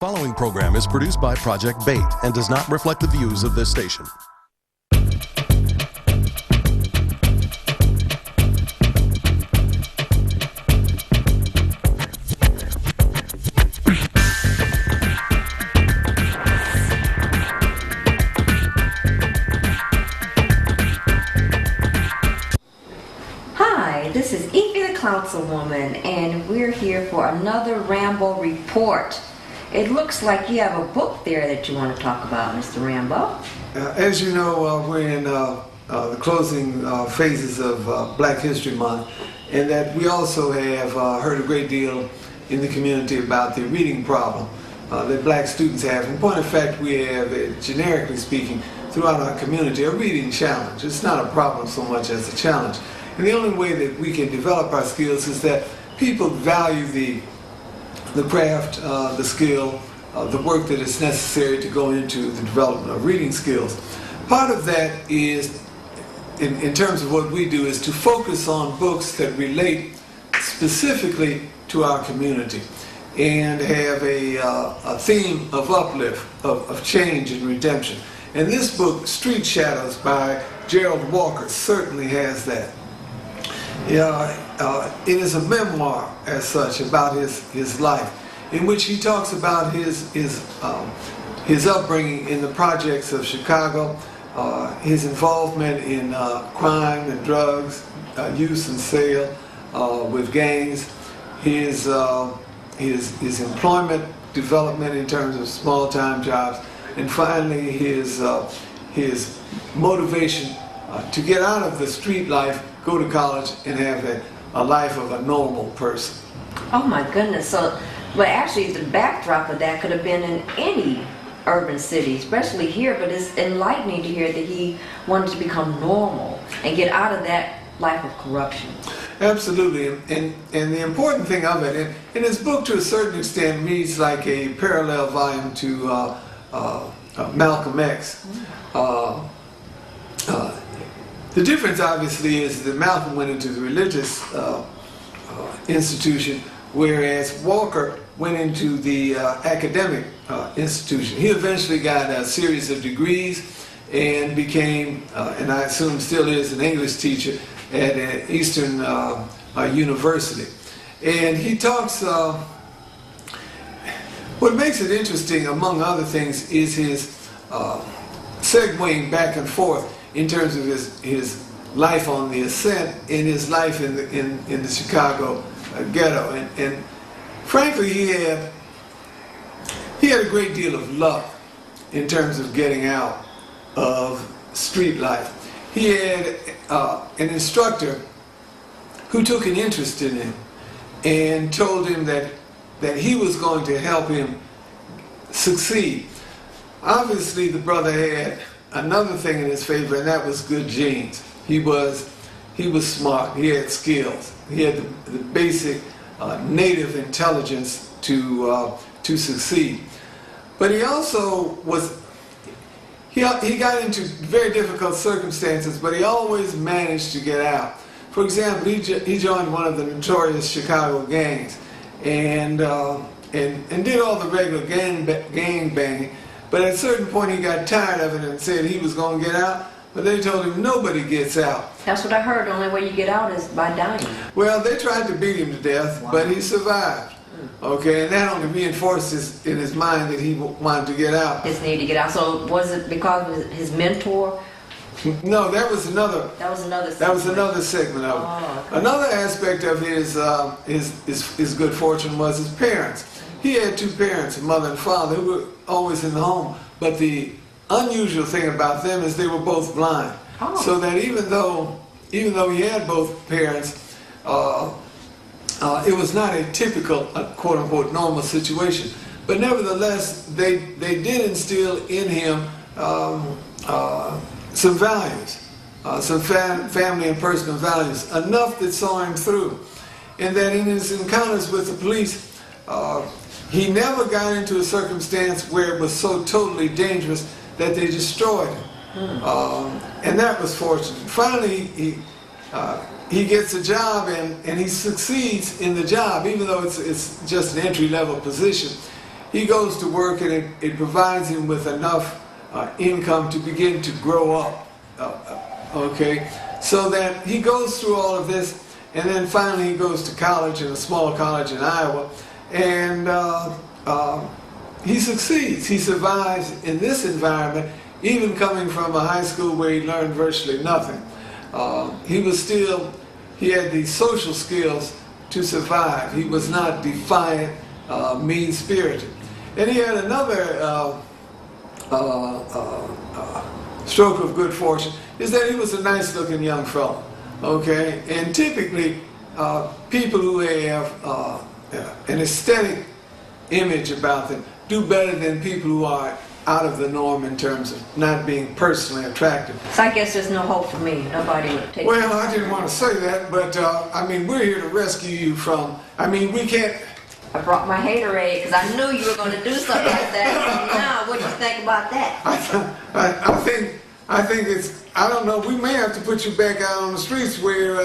Following program is produced by Project Bait and does not reflect the views of this station. Hi, this is Effie the Councilwoman, and we're here for another Rambeau report. It looks like you have a book there that you want to talk about, Mr. Rambeau. As you know, we're in the closing phases of Black History Month, and that we also have heard a great deal in the community about the reading problem that black students have. In point of fact, we have, generically speaking, throughout our community, a reading challenge. It's not a problem so much as a challenge. And the only way that we can develop our skills is that people value the craft, the skill, the work that is necessary to go into the development of reading skills. Part of that is, in terms of what we do, is to focus on books that relate specifically to our community and have a theme of uplift, of change and redemption. And this book, Street Shadows by Gerald Walker, certainly has that. It is a memoir as such about his life, in which he talks about his upbringing in the projects of Chicago, his involvement in crime and drugs, use and sale with gangs, his employment development in terms of small-time jobs, and finally his motivation to get out of the street life, go to college, and have a life of a normal person. Oh my goodness. So, but actually the backdrop of that could have been in any urban city, especially here, but it's enlightening to hear that he wanted to become normal and get out of that life of corruption. Absolutely. And the important thing of it, and his book to a certain extent reads like a parallel volume to Malcolm X. The difference, obviously, is that Malcolm went into the religious institution, whereas Walker went into the academic institution. He eventually got a series of degrees and became, and I assume still is, an English teacher at Eastern University. And he talks, what makes it interesting, among other things, is his segueing back and forth in terms of his life on the ascent and his life in the Chicago ghetto. And frankly, he had a great deal of luck in terms of getting out of street life. He had an instructor who took an interest in him and told him that he was going to help him succeed. Obviously, the brother had another thing in his favor, and that was good genes. He was smart. He had skills. He had the basic native intelligence to succeed. But he also was. He got into very difficult circumstances, but he always managed to get out. For example, he joined one of the notorious Chicago gangs, and did all the regular gang banging. But at a certain point he got tired of it and said he was going to get out, but they told him nobody gets out. That's what I heard. The only way you get out is by dying. Well, they tried to beat him to death, wow. But he survived. Okay, and that only reinforced in his mind that he wanted to get out. His need to get out. So was it because of his mentor? No, that was another. That was another segment. That was another segment of it. Oh, okay. Another aspect of his good fortune was his parents. He had two parents, a mother and father, who were always in the home. But the unusual thing about them is they were both blind. Oh. So that even though he had both parents, it was not a typical, quote-unquote, normal situation. But nevertheless, they did instill in him some values, some family and personal values, enough that saw him through. And that in his encounters with the police, he never got into a circumstance where it was so totally dangerous that they destroyed him. And that was fortunate. Finally, he gets a job and he succeeds in the job, even though it's just an entry-level position. he goes to work, and it provides him with enough income to begin to grow up. Okay, so that he goes through all of this, and then finally he goes to college, in a small college in Iowa, and he succeeds. He survives in this environment, even coming from a high school where he learned virtually nothing. He had the social skills to survive. He was not defiant, mean-spirited. And he had another stroke of good fortune, is that he was a nice-looking young fellow. Okay, and typically people who have an aesthetic image about them do better than people who are out of the norm in terms of not being personally attractive. So I guess there's no hope for me. Nobody would take. Well, I didn't want to say that, but I mean, we're here to rescue you from. I mean, we can't. I brought my haterade because I knew you were going to do something like that. Now, what do you think about that? I think it's. I don't know. We may have to put you back out on the streets where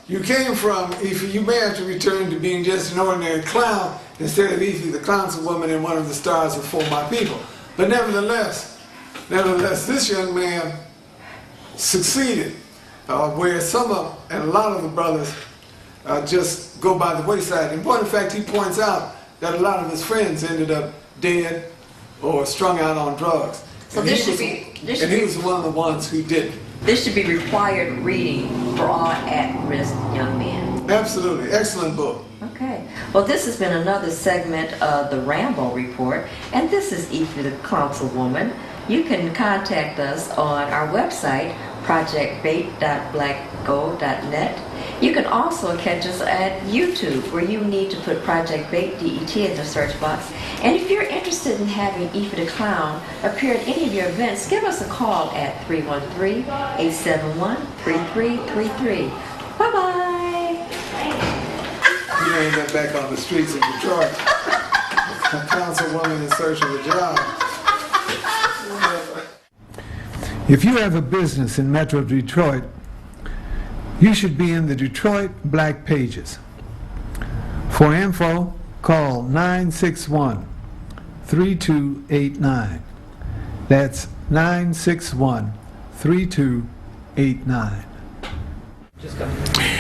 you came from. If you may have to return to being just an ordinary clown instead of Effie the councilwoman and one of the stars of For My People. But nevertheless, this young man succeeded, where and a lot of the brothers just go by the wayside. In point of fact, he points out that a lot of his friends ended up dead or strung out on drugs. So he was one of the ones who didn't. This should be required reading for all at-risk young men. Absolutely. Excellent book. Okay. Well, this has been another segment of the Rambeau Report, and this is Effie the Councilwoman. You can contact us on our website, projectbait.blackgo.net. You can also catch us at YouTube, where you need to put Project Bait, DET, in the search box. And if you're interested in having Effie the Clown appear at any of your events, give us a call at 313-871-3333. Bye-bye. You end up back on the streets of Detroit. A councilwoman in search of a job. If you have a business in Metro Detroit, you should be in the Detroit Black Pages. For info, call 961-3289. That's 961-3289.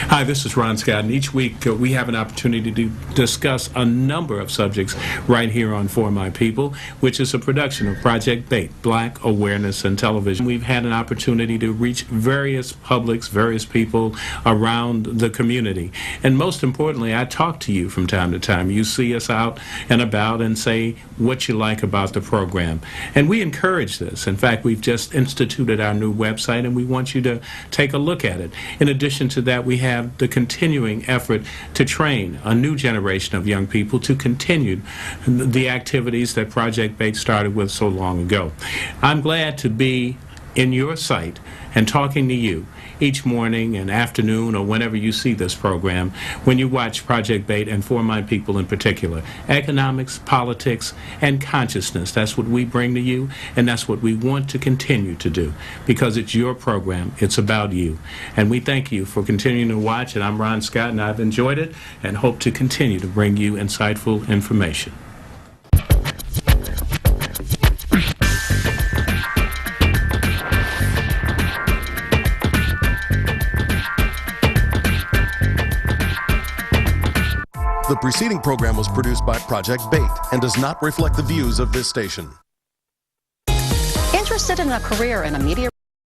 Hi, this is Ron Scott, and each week we have an opportunity to discuss a number of subjects right here on For My People, which is a production of Project Bait, Black Awareness and Television. We've had an opportunity to reach various publics, various people around the community. And most importantly, I talk to you from time to time. You see us out and about and say what you like about the program. And we encourage this. In fact, we've just instituted our new website, and we want you to take a look at it. In addition to that, we have the continuing effort to train a new generation of young people to continue the activities that Project Bait started with so long ago. I'm glad to be in your sight and talking to you each morning and afternoon or whenever you see this program, when you watch Project Bait and For My People in particular. Economics, politics, and consciousness. That's what we bring to you, and that's what we want to continue to do, because it's your program. It's about you. And we thank you for continuing to watch, and I'm Ron Scott, and I've enjoyed it and hope to continue to bring you insightful information. The preceding program was produced by Project Bait and does not reflect the views of this station. Interested in a career in a media